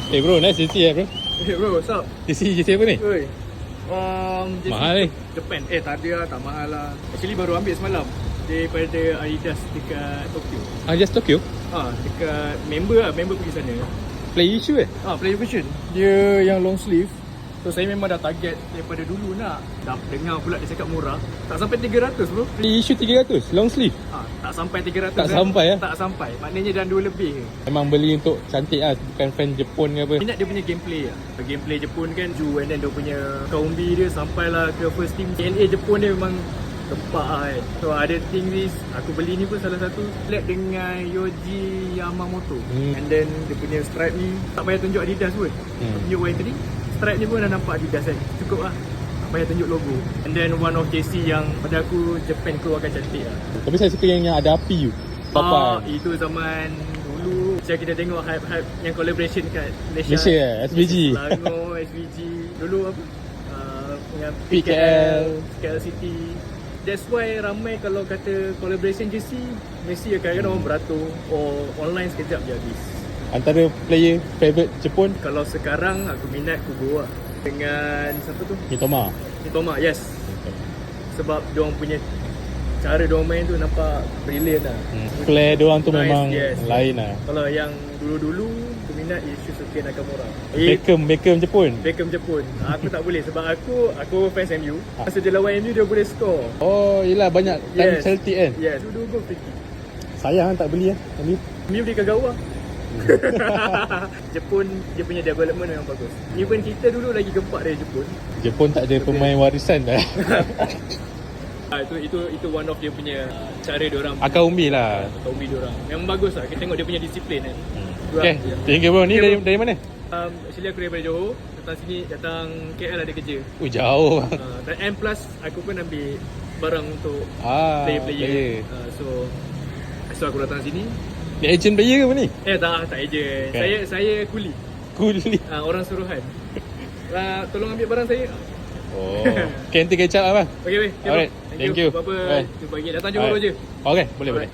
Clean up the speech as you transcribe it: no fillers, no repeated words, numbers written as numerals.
Eh bro, nice JC bro. Hey bro, what's up? JC apa ni? Oi. JC Mahal ni. Japan. Tak ada lah, tak mahal lah. Actually baru ambil semalam daripada Adidas dekat Tokyo. Just Tokyo? Dekat member pergi sana. Play issue Play version. Dia yang long sleeve. So saya memang dah target daripada dulu nak. Dah dengar pula dia cakap murah. Tak sampai 300 bro. Play issue 300, long sleeve. Tak sampai 300. Tak sampai Tak sampai. Maknanya dah 2 lebih ke. Memang beli untuk cantik lah, bukan fan Jepun ke apa. Minat dia punya gameplay lah. Gameplay Jepun kan Ju, and then dia punya Kaumbi dia sampailah ke first team. LA Jepun dia memang tempat lah kan. So ada thing ni, aku beli ni pun salah satu collab dengan Yoji Yamamoto. And then dia punya stripe ni tak payah tunjuk Adidas pun. Tunjuk Y3, stripe ni pun dah nampak Adidas kan. Cukup lah, tak payah tunjuk logo. And then one of JC yang pada aku Japan keluarkan cantik lah. Tapi saya suka yang ada api tu. Itu zaman dulu macam kita tengok hype-hype yang collaboration kat Malaysia SBG. Selangor, SBG. Dulu apa? Dengan PKL, KL City. That's why ramai kalau kata collaboration JC, mesti kadang-kadang orang beratur online sekejap je habis. Antara player favourite Jepun? Kalau sekarang aku minat Kubo lah. Dengan siapa tu? Mitoma, yes. Sebab diorang punya cara diorang main tu nampak brilliant lah. Player diorang tu Nice, memang yes. lain lah. Kalau yang dulu-dulu aku minat Shusuke Nakamura. Beckham Jepun. Beckham Jepun. Aku tak boleh sebab aku fans MU. Masa dia lawan MU dia boleh score. Oh, yelah banyak time Celtic kan. Yes, dulu gol free kick. Sayang tak beli MU di Kagawa. Jepun dia punya development memang bagus. Even kita dulu lagi gempak dari Jepun. Jepun tak ada pemain warisan dah. Itu one of dia punya cara diorang. Akal umbi lah. Akal umbi diorang. Memang bagus lah. Kita tengok dia punya disiplin kan. Okay, thank you bro. Ni dari mana? Actually aku daripada Johor. Datang KL ada kerja. Jauh. And plus aku pun ambil barang untuk player. So aku datang sini. Ni agent player ke apa ni? Tak agent. Okay. Saya kuli. Orang suruhan. Tolong ambil barang saya. Okay, nanti catch up lah bang. Okay. Alright, thank you. Apa-apa, jumpa lagi. Datang Johor je. Okay, boleh.